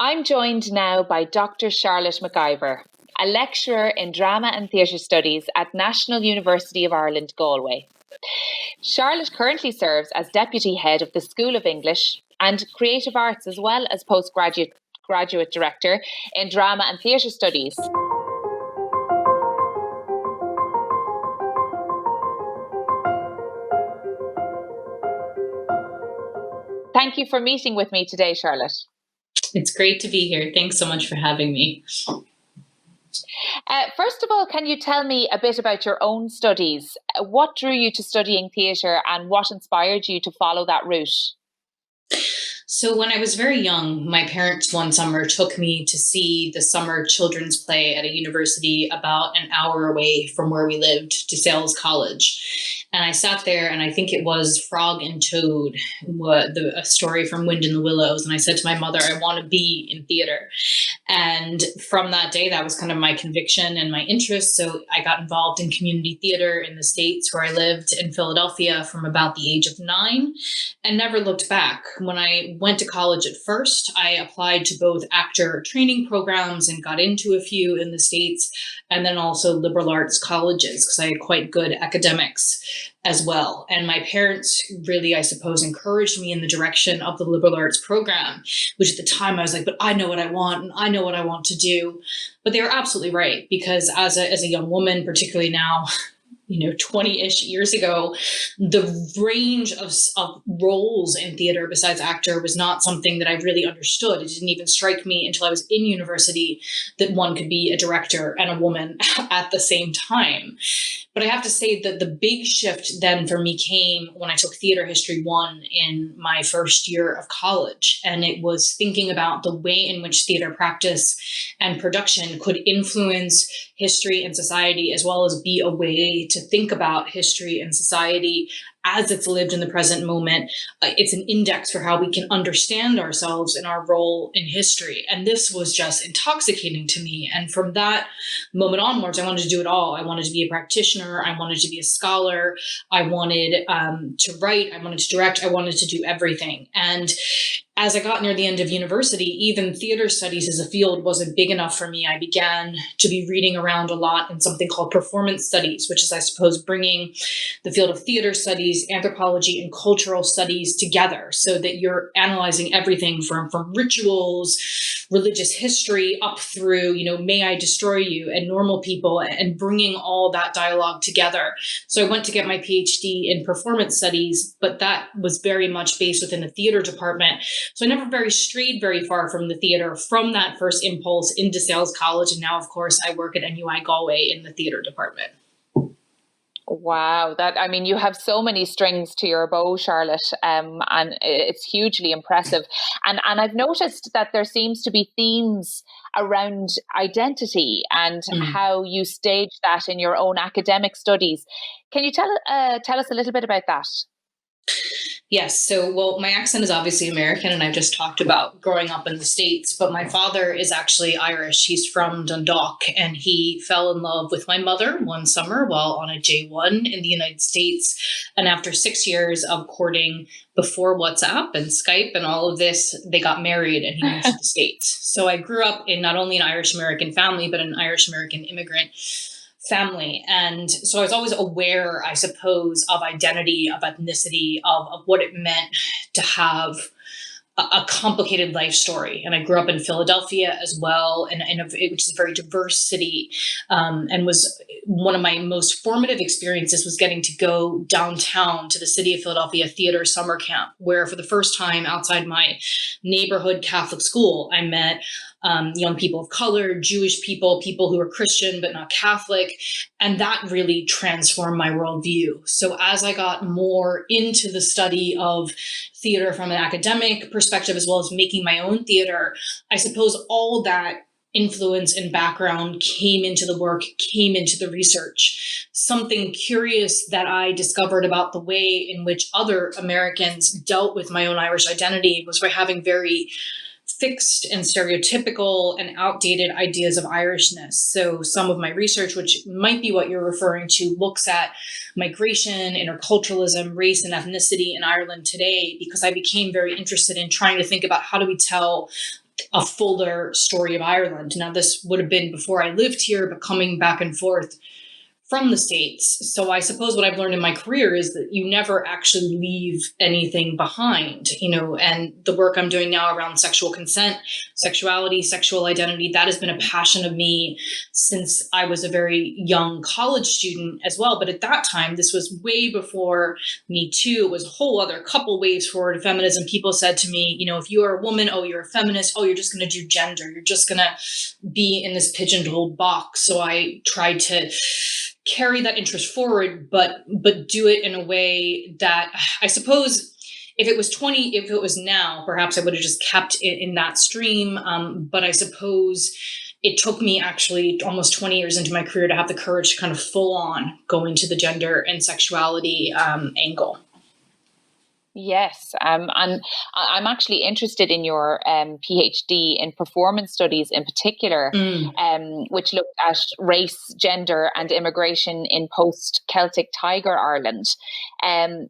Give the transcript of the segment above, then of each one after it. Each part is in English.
I'm joined now by Dr. Charlotte McIvor, a lecturer in drama and theatre studies at National University of Ireland, Galway. Charlotte currently serves as Deputy Head of the School of English and Creative Arts, as well as Postgraduate Director in Drama and Theatre Studies. Thank you for meeting with me today, Charlotte. It's great to be here. Thanks so much for having me. First of all, can you tell me a bit about your own studies? What drew you to studying theatre and what inspired you to follow that route? So when I was very young, my parents one summer took me to see the summer children's play at a university about an hour away from where we lived, DeSales College. And I sat there, and I think it was Frog and Toad, a story from Wind in the Willows. And I said to my mother, I want to be in theater. And from that day, that was kind of my conviction and my interest. So I got involved in community theater in the States, where I lived in Philadelphia from about the age of 9 and never looked back. When I went to college at first, I applied to both actor training programs and got into a few in the States, and then also liberal arts colleges because I had quite good academics as well. And my parents really, I suppose, encouraged me in the direction of the liberal arts program, which at the time I was like, but I know what I want and I know what I want to do. But they were absolutely right, because as a young woman, particularly now, 20-ish years ago, the range of roles in theater besides actor was not something that I really understood. It didn't even strike me until I was in university that one could be a director and a woman at the same time. But I have to say that the big shift then for me came when I took Theater History 1 in my first year of college. And it was thinking about the way in which theater practice and production could influence history and society, as well as be a way to think about history and society as it's lived in the present moment. It's an index for how we can understand ourselves and our role in history. And this was just intoxicating to me. And from that moment onwards, I wanted to do it all. I wanted to be a practitioner. I wanted to be a scholar. I wanted to write. I wanted to direct. I wanted to do everything. And as I got near the end of university, even theater studies as a field wasn't big enough for me. I began to be reading around a lot in something called performance studies, which is, I suppose, bringing the field of theater studies, anthropology, and cultural studies together so that you're analyzing everything from rituals, religious history, up through, May I Destroy You and Normal People, and bringing all that dialogue together. So I went to get my PhD in performance studies, but that was very much based within the theater department. So I never strayed very far from the theater from that first impulse into DeSales College. And now, of course, I work at NUIG Galway in the theater department. Wow, you have so many strings to your bow, Charlotte, and it's hugely impressive. And I've noticed that there seems to be themes around identity and how you stage that in your own academic studies. Can you tell us a little bit about that? Yes. So, well, my accent is obviously American, and I've just talked about growing up in the States, but my father is actually Irish. He's from Dundalk, and he fell in love with my mother one summer while on a J1 in the United States. And after 6 years of courting before WhatsApp and Skype and all of this, they got married and he moved to the States. So I grew up in not only an Irish-American family, but an Irish-American immigrant family. And so I was always aware, I suppose, of identity, of ethnicity, of what it meant to have a complicated life story. And I grew up in Philadelphia as well, which is a very diverse city, and was one of my most formative experiences was getting to go downtown to the city of Philadelphia theater summer camp, where for the first time outside my neighborhood Catholic school, I met young people of color, Jewish people, people who are Christian but not Catholic. And that really transformed my worldview. So as I got more into the study of theater from an academic perspective, as well as making my own theater, I suppose all that influence and background came into the work, came into the research. Something curious that I discovered about the way in which other Americans dealt with my own Irish identity was by having very fixed and stereotypical and outdated ideas of Irishness. So some of my research, which might be what you're referring to, looks at migration, interculturalism, race, and ethnicity in Ireland today, because I became very interested in trying to think about how do we tell a fuller story of Ireland. Now, this would have been before I lived here, but coming back and forth from the States. So I suppose what I've learned in my career is that you never actually leave anything behind, and the work I'm doing now around sexual consent, sexuality, sexual identity, that has been a passion of me since I was a very young college student as well. But at that time, this was way before Me Too. It was a whole other couple waves forward of feminism. People said to me, if you are a woman, oh, you're a feminist, oh, you're just going to do gender. You're just going to be in this pigeonholed box. So I tried to carry that interest forward, but do it in a way that I suppose if it was now, perhaps I would have just kept it in that stream. But I suppose it took me actually almost 20 years into my career to have the courage to kind of full on go into the gender and sexuality angle. Yes, and I'm actually interested in your PhD in performance studies in particular, which looked at race, gender and immigration in post-Celtic Tiger Ireland.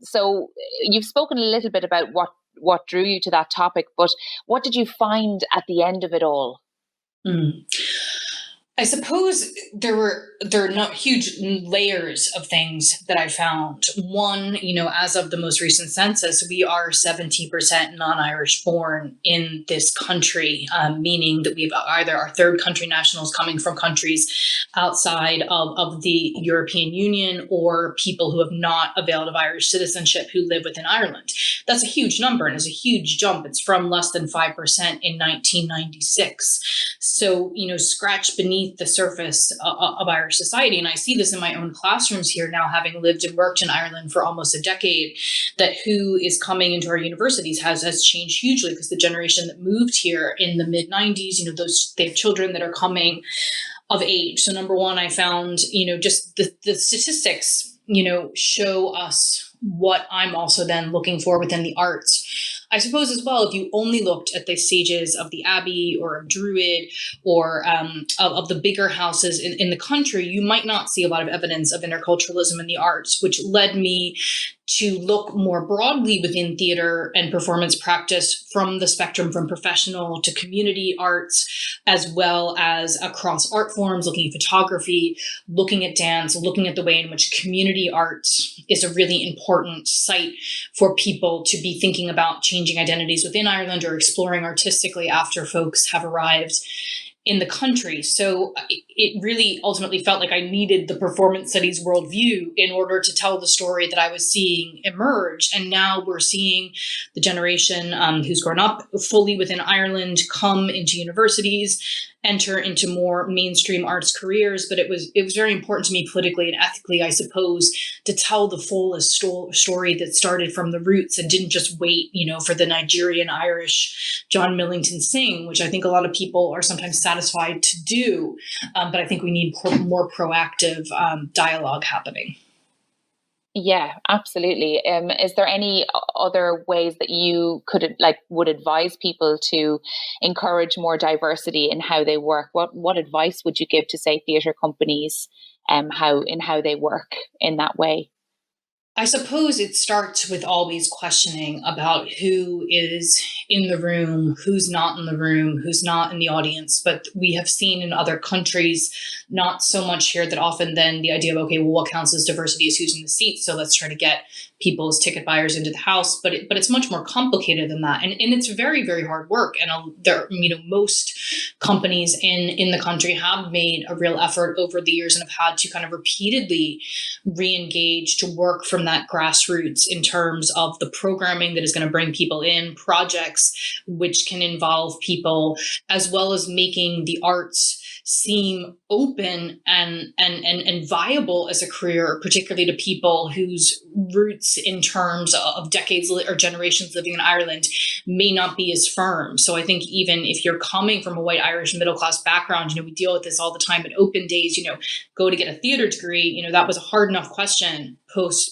So you've spoken a little bit about what drew you to that topic, but what did you find at the end of it all? I suppose there are not huge layers of things that I found. One, as of the most recent census, we are 70% non-Irish born in this country, meaning that we've either our third country nationals coming from countries outside of the European Union, or people who have not availed of Irish citizenship who live within Ireland. That's a huge number and is a huge jump. It's from less than 5% in 1996. So, scratch beneath the surface of Irish society. And I see this in my own classrooms here now, having lived and worked in Ireland for almost a decade, that who is coming into our universities has changed hugely, because the generation that moved here in the mid 90s, they have children that are coming of age. So number one, I found, just the statistics, show us what I'm also then looking for within the arts. I suppose as well, if you only looked at the stages of the Abbey or of Druid or of the bigger houses in the country, you might not see a lot of evidence of interculturalism in the arts, which led me to look more broadly within theater and performance practice from the spectrum from professional to community arts, as well as across art forms, looking at photography, looking at dance, looking at the way in which community arts is a really important site for people to be thinking about changing identities within Ireland or exploring artistically after folks have arrived in the country. So it really ultimately felt like I needed the performance studies worldview in order to tell the story that I was seeing emerge. And now we're seeing the generation who's grown up fully within Ireland come into universities, enter into more mainstream arts careers. But it was very important to me politically and ethically, I suppose, to tell the fullest story that started from the roots and didn't just wait, for the Nigerian Irish John Millington Synge, which I think a lot of people are sometimes satisfied to do. But I think we need more proactive dialogue happening. Yeah, absolutely. Is there any other ways that you would advise people to encourage more diversity in how they work? What advice would you give to, say, theatre companies, how they work in that way? I suppose it starts with always questioning about who is in the room, who's not in the room, who's not in the audience. But we have seen in other countries, not so much here, that often then the idea of, okay, well, what counts as diversity is who's in the seats. So let's try to get people as ticket buyers into the house. But it's much more complicated than that. And it's very, very hard work. And most companies in the country have made a real effort over the years and have had to kind of repeatedly re-engage to work from that grassroots in terms of the programming that is going to bring people in, projects which can involve people, as well as making the arts seem open and viable as a career, particularly to people whose roots in terms of decades or generations living in Ireland may not be as firm. So I think even if you're coming from a white Irish middle class background, we deal with this all the time at open days, go to get a theater degree, that was a hard enough question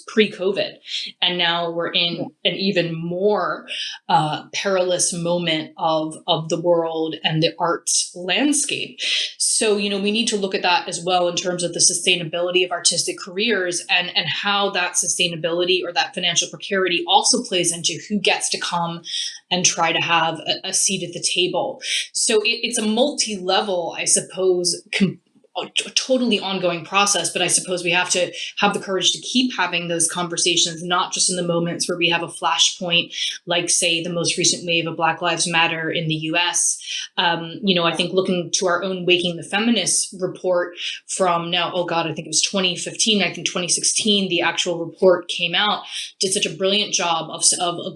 pre-COVID. And now we're in an even more perilous moment of the world and the arts landscape. So, we need to look at that as well in terms of the sustainability of artistic careers and how that sustainability or that financial precarity also plays into who gets to come and try to have a seat at the table. So it's a multi-level, I suppose, a totally ongoing process, but I suppose we have to have the courage to keep having those conversations, not just in the moments where we have a flashpoint, like, say, the most recent wave of Black Lives Matter in the US. I think looking to our own Waking the Feminists report from now, I think it was 2015, I think 2016, the actual report came out, did such a brilliant job of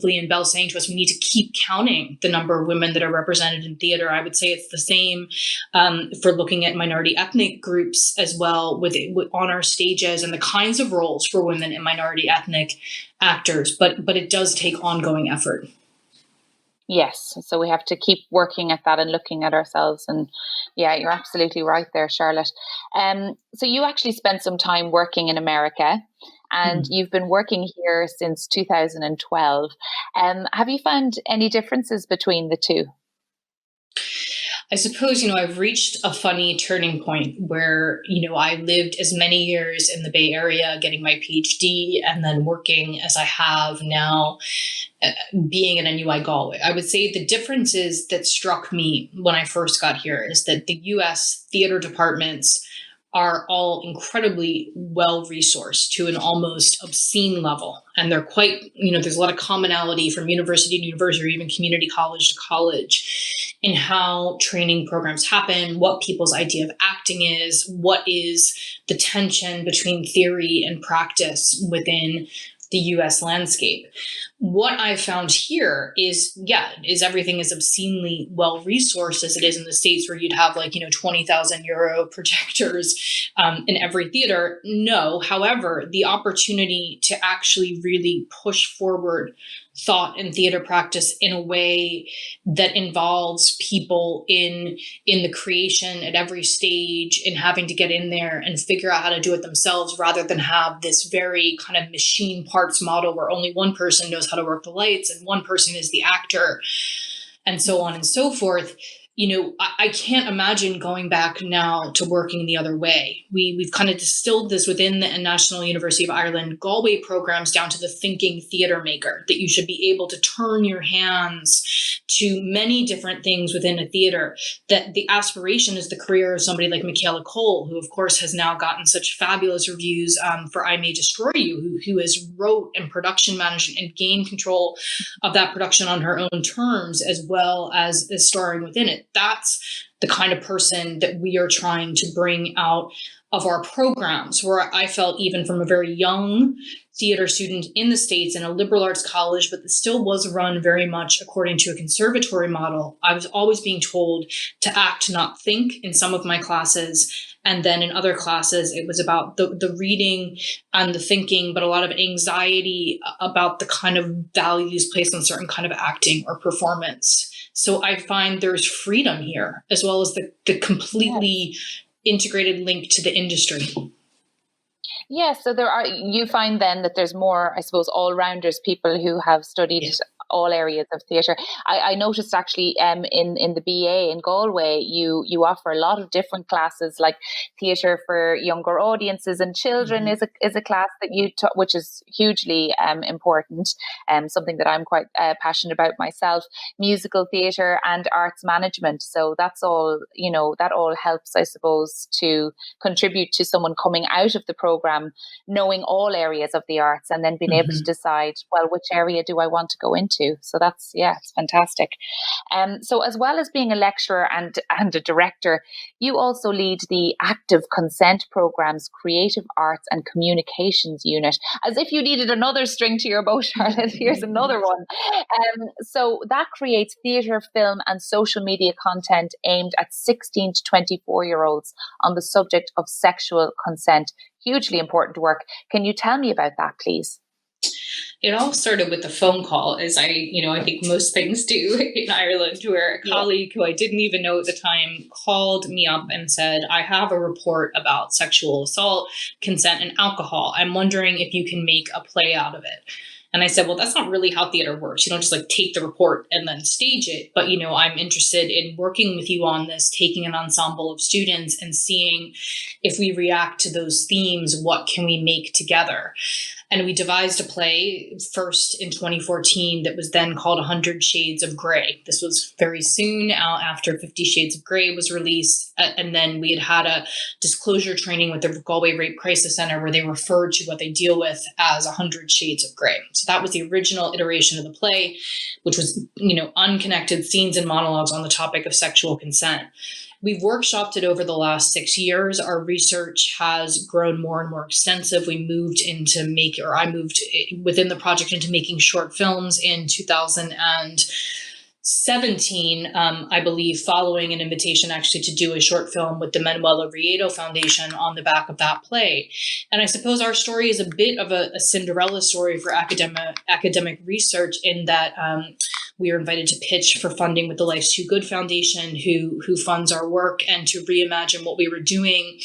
Leanne Bell saying to us, we need to keep counting the number of women that are represented in theater. I would say it's the same for looking at minority ethnic groups as well on our stages and the kinds of roles for women and minority ethnic actors, but it does take ongoing effort. Yes, so we have to keep working at that and looking at ourselves. And yeah, you're absolutely right there, Charlotte. So you actually spent some time working in America, and you've been working here since 2012. Have you found any differences between the two? I suppose, I've reached a funny turning point where, I lived as many years in the Bay Area getting my PhD and then working as I have now being at NUIG Galway. I would say the differences that struck me when I first got here is that the US theater departments are all incredibly well-resourced to an almost obscene level. And they're quite, there's a lot of commonality from university to university or even community college to college in how training programs happen, what people's idea of acting is, what is the tension between theory and practice within the US landscape. What I've found here is everything is obscenely well resourced as it is in the States, where you'd have 20,000 euro projectors in every theater. No, however, the opportunity to actually really push forward thought and theater practice in a way that involves people in the creation at every stage, in having to get in there and figure out how to do it themselves, rather than have this very kind of machine parts model where only one person knows how to work the lights and one person is the actor, and so on and so forth. I can't imagine going back now to working the other way. We've kind of distilled this within the National University of Ireland Galway programs down to the thinking theatre maker, that you should be able to turn your hands to many different things within a theatre, that the aspiration is the career of somebody like Michaela Cole, who of course has now gotten such fabulous reviews for I May Destroy You, who has wrote and production managed and gained control of that production on her own terms, as well as starring within it. That's the kind of person that we are trying to bring out of our programs, where I felt even from a very young theater student in the States in a liberal arts college, but that still was run very much according to a conservatory model. I was always being told to act, not think in some of my classes. And then in other classes, it was about the reading and the thinking, but a lot of anxiety about the kind of values placed on certain kind of acting or performance. So I find there's freedom here, as well as the completely integrated link to the industry. Yeah, so you find then that there's more, I suppose, all-rounders, people who have studied all areas of theatre. I noticed actually in the BA in Galway, you offer a lot of different classes, like theatre for younger audiences and children is a class that you which is hugely important, something that I'm quite passionate about myself. Musical theatre and arts management. So that's all, that all helps, I suppose, to contribute to someone coming out of the programme knowing all areas of the arts and then being able to decide, well, which area do I want to go into? So that's, it's fantastic. So as well as being a lecturer and a director, you also lead the Active Consent Programme's Creative Arts and Communications Unit. As if you needed another string to your bow, Charlotte, here's another one. So that creates theatre, film and social media content aimed at 16 to 24-year-olds on the subject of sexual consent. Hugely important work. Can you tell me about that, please? It all started with a phone call, as I think most things do in Ireland, where a colleague who I didn't even know at the time called me up and said, I have a report about sexual assault, consent, and alcohol. I'm wondering if you can make a play out of it. And I said, well, that's not really how theater works. You don't just like take the report and then stage it. But, I'm interested in working with you on this, taking an ensemble of students and seeing if we react to those themes, what can we make together? And we devised a play first in 2014 that was then called 100 Shades of Grey. This was very soon out after 50 Shades of Grey was released. And then we had a disclosure training with the Galway Rape Crisis Center where they referred to what they deal with as 100 Shades of Grey. So that was the original iteration of the play, which was, unconnected scenes and monologues on the topic of sexual consent. We've workshopped it over the last 6 years. Our research has grown more and more extensive. I moved within the project into making short films in 2017, I believe, following an invitation actually to do a short film with the Manuel Oviedo Foundation on the back of that play. And I suppose our story is a bit of a Cinderella story for academic research in that we were invited to pitch for funding with the Life's Too Good Foundation, who funds our work, and to reimagine what we were doing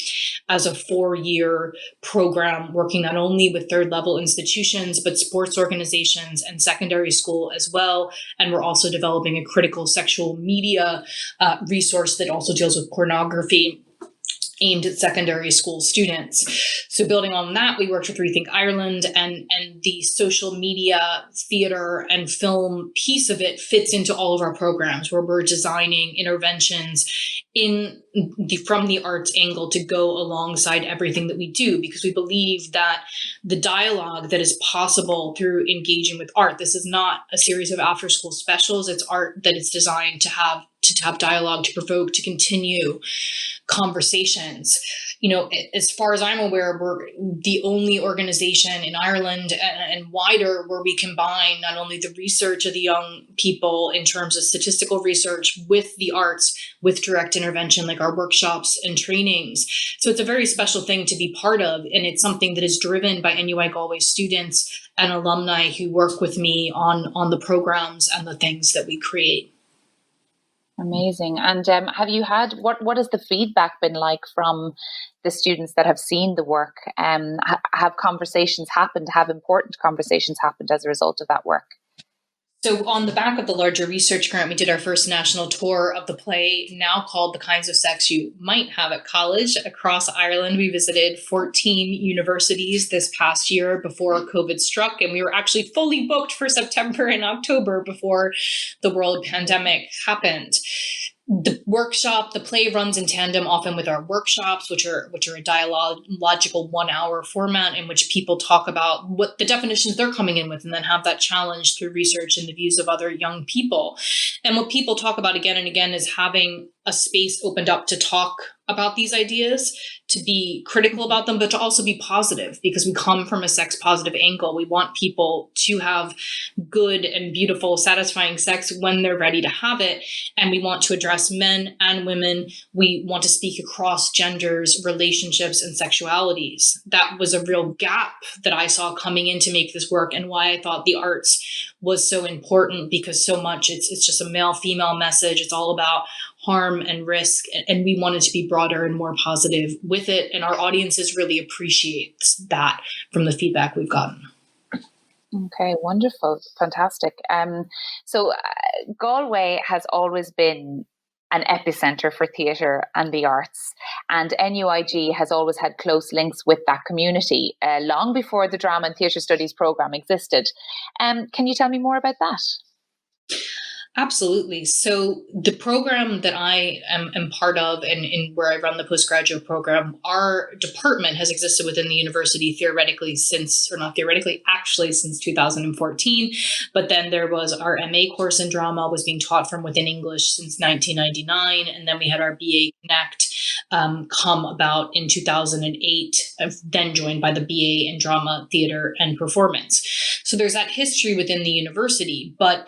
as a 4-year program, working not only with third-level institutions, but sports organizations and secondary school as well. And we're also developing a critical sexual media resource that also deals with pornography, aimed at secondary school students. So building on that, we worked with Rethink Ireland, and the social media, theater, and film piece of it fits into all of our programs, where we're designing interventions from the arts angle to go alongside everything that we do, because we believe that the dialogue that is possible through engaging with art, this is not a series of after school specials, it's art that is designed to have dialogue, to provoke, to continue conversations. As far as I'm aware, we're the only organization in Ireland and wider where we combine not only the research of the young people in terms of statistical research with the arts, with direct intervention, like our workshops and trainings. So it's a very special thing to be part of. And it's something that is driven by NUI Galway students and alumni who work with me on the programs and the things that we create. Amazing. And have you had, what has the feedback been like from the students that have seen the work? Have conversations happened, have important conversations happened as a result of that work? So on the back of the larger research grant, we did our first national tour of the play, now called The Kinds of Sex You Might Have at College, across Ireland. We visited 14 universities this past year before COVID struck, and we were actually fully booked for September and October before the world pandemic happened. The play runs in tandem often with our workshops, which are a dialogical 1-hour format in which people talk about what the definitions they're coming in with, and then have that challenged through research and the views of other young people. And what people talk about again and again is having a space opened up to talk about these ideas, to be critical about them, but to also be positive, because we come from a sex positive angle. We want people to have good and beautiful, satisfying sex when they're ready to have it. And we want to address men and women. We want to speak across genders, relationships, and sexualities. That was a real gap that I saw coming in to make this work, and why I thought the arts was so important, because so much it's just a male-female message. It's all about harm and risk, and we wanted to be broader and more positive with it. And our audiences really appreciate that from the feedback we've gotten. Okay, wonderful, fantastic. So Galway has always been an epicenter for theatre and the arts, and NUIG has always had close links with that community long before the Drama and Theatre Studies programme existed. Can you tell me more about that? Absolutely. So the program that I am part of, and where I run the postgraduate program, our department has existed within the university theoretically since 2014. But then there was our MA course in drama was being taught from within English since 1999. And then we had our BA Connect come about in 2008, then joined by the BA in drama, theater, and performance. So there's that history within the university. But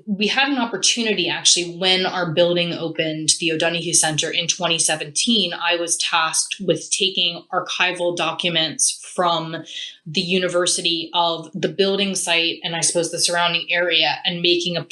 we had an opportunity, actually, when our building opened, the O'Donoghue Center, in 2017. I was tasked with taking archival documents from the university of the building site and I suppose the surrounding area, and making a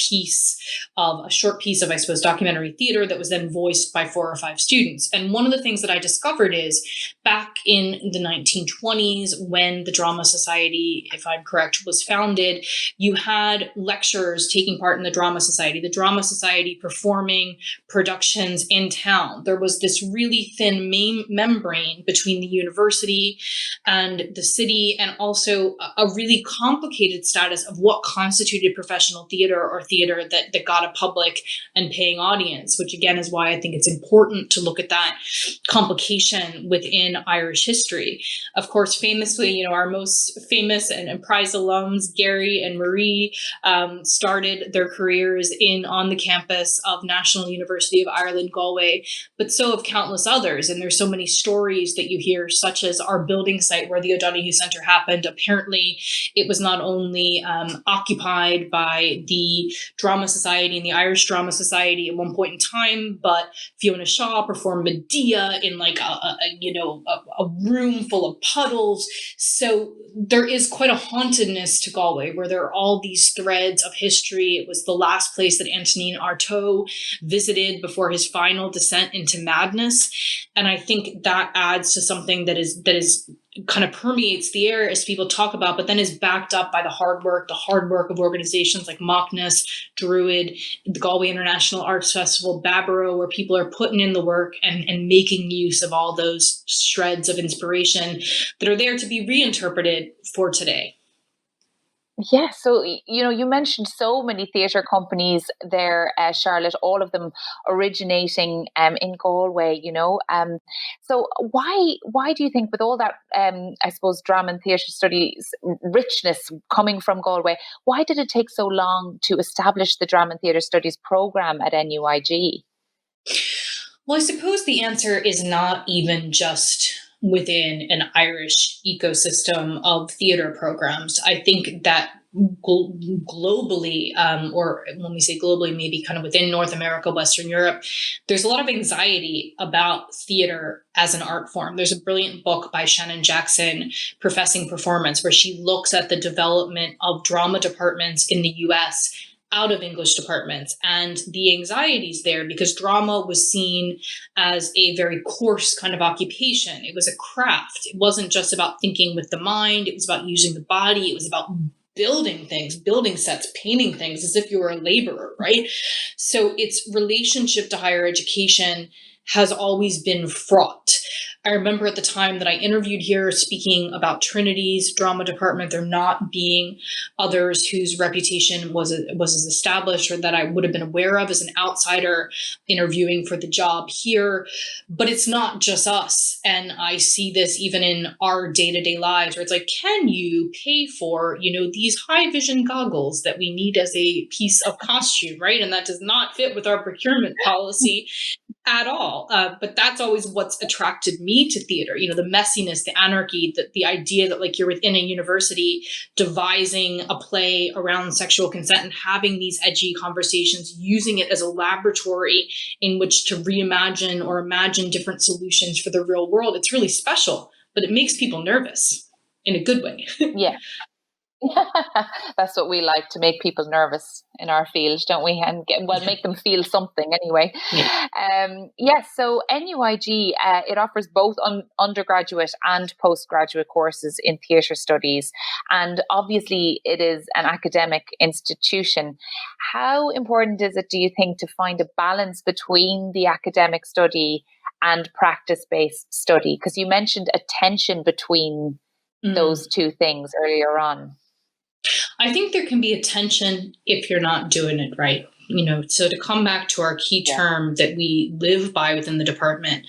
short piece of, I suppose, documentary theater that was then voiced by 4 or 5 students. And one of the things that I discovered is, back in the 1920s, when the Drama Society, if I'm correct, was founded, you had lecturers taking part in the Drama Society performing productions in town. There was this really thin membrane between the university and the city, and also a really complicated status of what constituted professional theater, or theater that got a public and paying audience, which again is why I think it's important to look at that complication within Irish history. Of course, famously, our most famous and prized alums, Gary and Marie, started their careers on the campus of National University of Ireland, Galway, but so have countless others. And there's so many stories that you hear, such as our building site where the O'Donoghue Center happened. Apparently, it was not only occupied by the Drama Society and the Irish Drama Society at one point in time, but Fiona Shaw performed Medea in like a room full of puddles. So there is quite a hauntedness to Galway, where there are all these threads of history. It was the last place that Antonin Artaud visited before his final descent into madness. And I think that adds to something that is kind of permeates the air as people talk about, but then is backed up by the hard work of organizations like Macnas, Druid, the Galway International Arts Festival, Babero, where people are putting in the work and making use of all those shreds of inspiration that are there to be reinterpreted for today. Yeah, so you mentioned so many theatre companies there, Charlotte, all of them originating in Galway. So why do you think, with all that I suppose drama and theatre studies richness coming from Galway, why did it take so long to establish the drama and theatre studies program at NUIG? Well, I suppose the answer is not even just within an Irish ecosystem of theater programs. I think that globally, or when we say globally, maybe kind of within North America, Western Europe, there's a lot of anxiety about theater as an art form. There's a brilliant book by Shannon Jackson, Professing Performance, where she looks at the development of drama departments in the US out of English departments, and the anxieties there, because drama was seen as a very coarse kind of occupation. It was a craft. It wasn't just about thinking with the mind. It was about using the body. It was about building things, building sets, painting things as if you were a laborer, right? So its relationship to higher education has always been fraught. I remember at the time that I interviewed here speaking about Trinity's drama department, there not being others whose reputation was as established, or that I would have been aware of as an outsider interviewing for the job here. But it's not just us. And I see this even in our day-to-day lives, where it's like, can you pay for, these high vision goggles that we need as a piece of costume, right? And that does not fit with our procurement policy at all. But that's always what's attracted me to theater, the messiness, the anarchy, the idea that like you're within a university devising a play around sexual consent and having these edgy conversations, using it as a laboratory in which to reimagine or imagine different solutions for the real world. It's really special, but it makes people nervous in a good way. Yeah. That's what we like, to make people nervous in our field, don't we? And make them feel something anyway. Yes, so NUIG, it offers both undergraduate and postgraduate courses in theatre studies, and obviously it is an academic institution. How important is it, do you think, to find a balance between the academic study and practice-based study? Because you mentioned a tension between those two things earlier on. I think there can be a tension if you're not doing it right. So to come back to our key term that we live by within the department,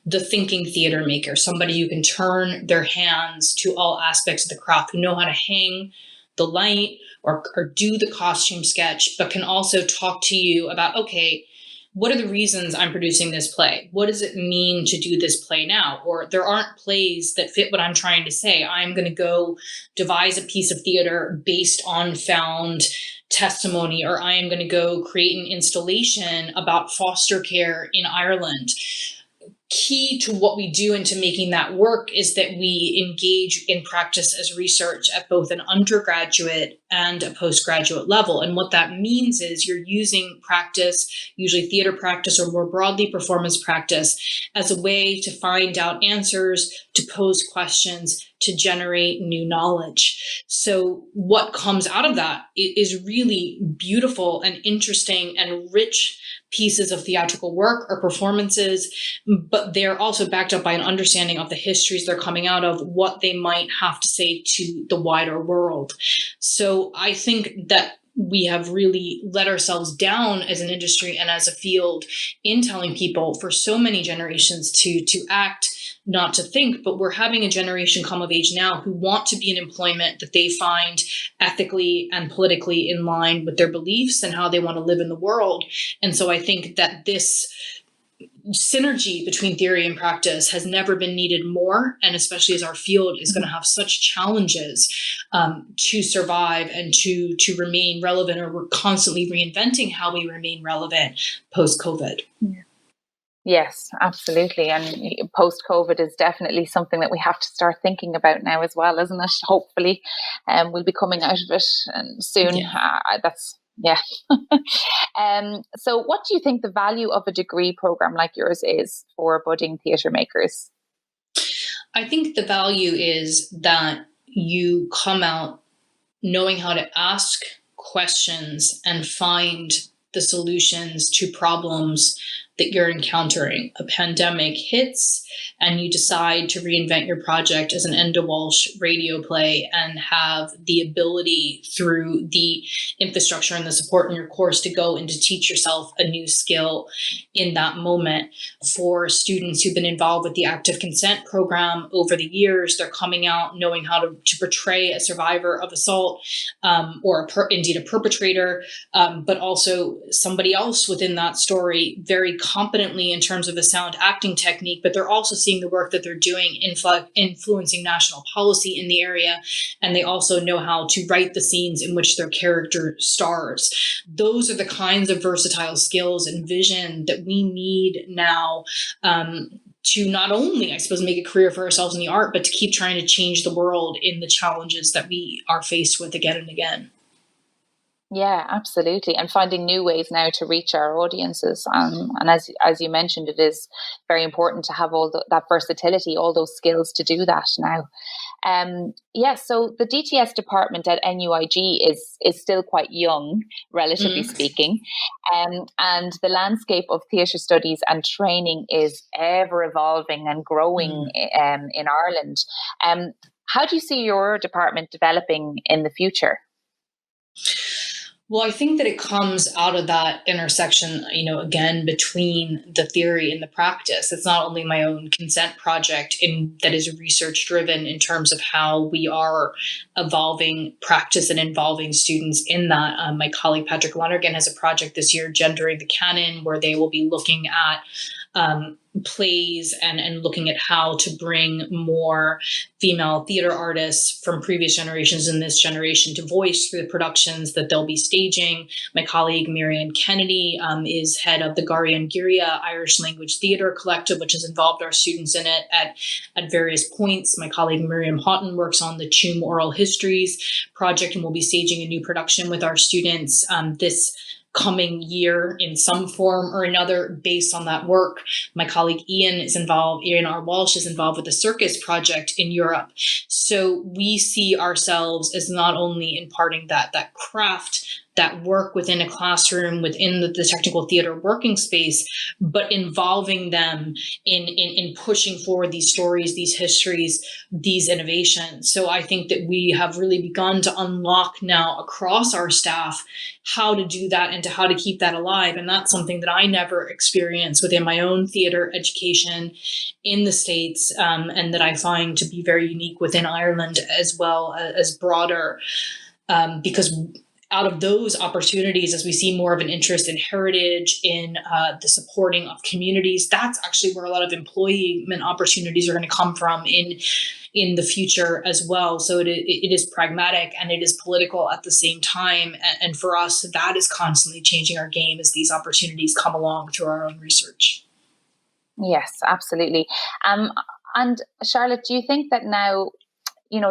the thinking theater maker, somebody who can turn their hands to all aspects of the craft, who know how to hang the light or do the costume sketch, but can also talk to you about, okay, what are the reasons I'm producing this play? What does it mean to do this play now? Or there aren't plays that fit what I'm trying to say. I'm going to go devise a piece of theater based on found testimony, or I am going to go create an installation about foster care in Ireland. Key to what we do into making that work is that we engage in practice as research at both an undergraduate and a postgraduate level. And what that means is you're using practice, usually theater practice or more broadly performance practice, as a way to find out answers, to pose questions, to generate new knowledge. So what comes out of that is really beautiful and interesting and rich pieces of theatrical work or performances, but they're also backed up by an understanding of the histories they're coming out of, what they might have to say to the wider world. So I think that we have really let ourselves down as an industry and as a field in telling people for so many generations to act, not to think. But we're having a generation come of age now who want to be in employment that they find ethically and politically in line with their beliefs and how they want to live in the world. And so I think that this synergy between theory and practice has never been needed more, and especially as our field is going to have such challenges to survive and to remain relevant, or we're constantly reinventing how we remain relevant post-COVID. Yes, absolutely. And post-COVID is definitely something that we have to start thinking about now as well, isn't it? Hopefully, we'll be coming out of it soon. Yeah. So what do you think the value of a degree program like yours is for budding theatre makers? I think the value is that you come out knowing how to ask questions and find the solutions to problems that you're encountering. A pandemic hits and you decide to reinvent your project as an Enda Walsh radio play and have the ability through the infrastructure and the support in your course to go and to teach yourself a new skill in that moment. For students who've been involved with the active consent program over the years, they're coming out knowing how to portray a survivor of assault or indeed a perpetrator, but also somebody else within that story very competently in terms of a sound acting technique, but they're also seeing the work that they're doing influencing national policy in the area, and they also know how to write the scenes in which their character stars. Those are the kinds of versatile skills and vision that we need now to not only, I suppose, make a career for ourselves in the art, but to keep trying to change the world in the challenges that we are faced with again and again. Yeah, absolutely. And finding new ways now to reach our audiences. And as you mentioned, it is very important to have all that versatility, all those skills to do that now. So the DTS department at NUIG is still quite young, relatively speaking. And the landscape of theatre studies and training is ever evolving and growing in Ireland. How do you see your department developing in the future? Well, I think that it comes out of that intersection, again, between the theory and the practice. It's not only my own consent project that is research driven in terms of how we are evolving practice and involving students in that. My colleague Patrick Lonergan has a project this year, Gendering the Canon, where they will be looking at plays and looking at how to bring more female theater artists from previous generations and this generation to voice through the productions that they'll be staging. My colleague Marianne Kennedy is head of the Garian Giria Irish Language Theatre Collective, which has involved our students in it at various points. My colleague Miriam Houghton works on the Tuam Oral Histories project and will be staging a new production with our students this coming year in some form or another based on that work. My colleague Ian R. Walsh is involved with the Circus project in Europe. So we see ourselves as not only imparting that craft, that work within a classroom, within the technical theater working space, but involving them in pushing forward these stories, these histories, these innovations. So I think that we have really begun to unlock now across our staff how to do that and to how to keep that alive. And that's something that I never experienced within my own theater education in the States, and that I find to be very unique within Ireland as well as broader, because out of those opportunities, as we see more of an interest in heritage, in the supporting of communities, that's actually where a lot of employment opportunities are going to come from in in the future as well. So it is pragmatic and it is political at the same time. And for us, that is constantly changing our game as these opportunities come along through our own research. Yes, absolutely. And Charlotte, do you think that now,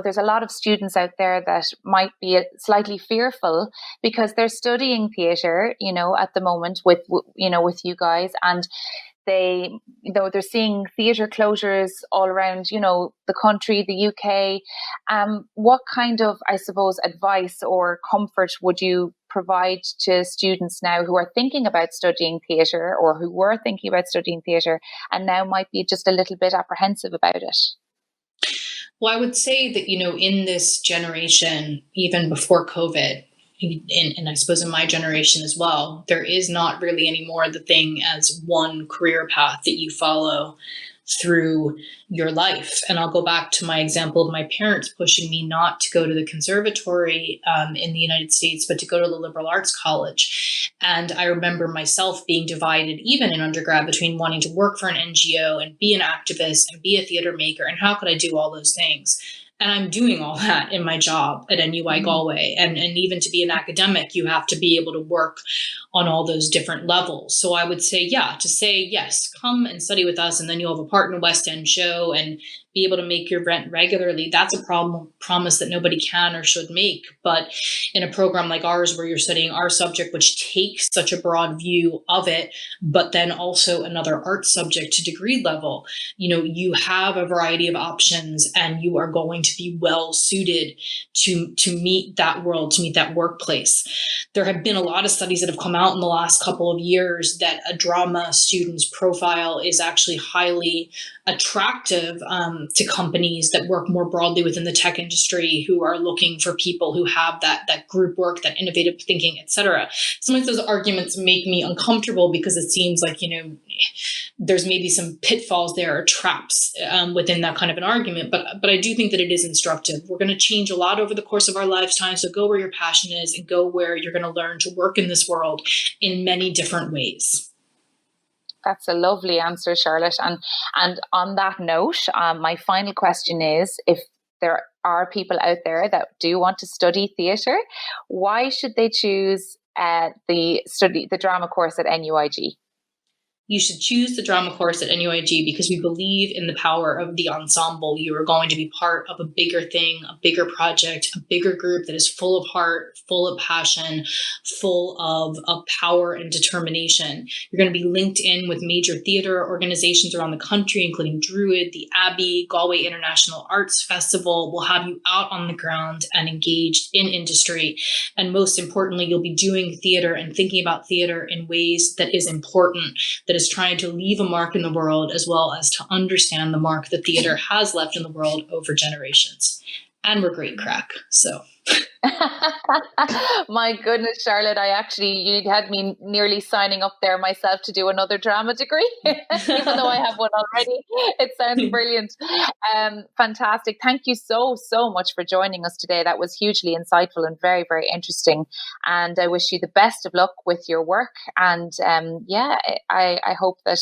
there's a lot of students out there that might be slightly fearful because they're studying theatre, at the moment with you guys, and they're seeing theatre closures all around, the country, the UK. What kind of, I suppose, advice or comfort would you provide to students now who are thinking about studying theatre, or who were thinking about studying theatre and now might be just a little bit apprehensive about it? Well, I would say that, in this generation, even before COVID, and I suppose in my generation as well, there is not really anymore the thing as one career path that you follow through your life. And I'll go back to my example of my parents pushing me not to go to the conservatory in the United States, but to go to the liberal arts college. And I remember myself being divided, even in undergrad, between wanting to work for an NGO and be an activist and be a theatre maker. And how could I do all those things? And I'm doing all that in my job at NUIG Galway. And even to be an academic, you have to be able to work on all those different levels. So I would say, yes, come and study with us, and then you'll have a part in a West End show and be able to make your rent regularly. That's a promise that nobody can or should make. But in a program like ours, where you're studying our subject, which takes such a broad view of it, but then also another art subject to degree level, you have a variety of options, and you are going to be well suited to meet that world, to meet that workplace. There have been a lot of studies that have come out in the last couple of years that a drama student's profile is actually highly attractive to companies that work more broadly within the tech industry, who are looking for people who have that group work, that innovative thinking, etc. Sometimes those arguments make me uncomfortable because it seems like, there's maybe some pitfalls there or traps within that kind of an argument. But I do think that it is instructive. We're going to change a lot over the course of our lifetime. So go where your passion is and go where you're going to learn to work in this world in many different ways. That's a lovely answer, Charlotte. And on that note, my final question is, if there are people out there that do want to study theatre, why should they choose the drama course at NUIG? You should choose the drama course at NUIG because we believe in the power of the ensemble. You are going to be part of a bigger thing, a bigger project, a bigger group that is full of heart, full of passion, full of power and determination. You're going to be linked in with major theater organizations around the country, including Druid, the Abbey, Galway International Arts Festival. Will have you out on the ground and engaged in industry. And most importantly, you'll be doing theater and thinking about theater in ways that is important, that is trying to leave a mark in the world, as well as to understand the mark that theater has left in the world over generations. And we're great crack, so. My goodness, Charlotte, you had me nearly signing up there myself to do another drama degree, even though I have one already. It sounds brilliant. Fantastic. Thank you so much for joining us today. That was hugely insightful and very, very interesting. And I wish you the best of luck with your work. And I hope that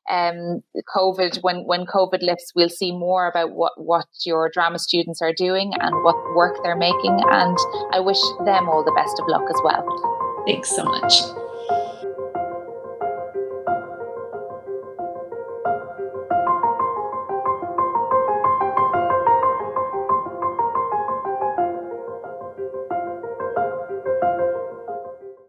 COVID, when COVID lifts, we'll see more about what your drama students are doing and what work they're making. And I wish them all the best of luck as well. Thanks so much.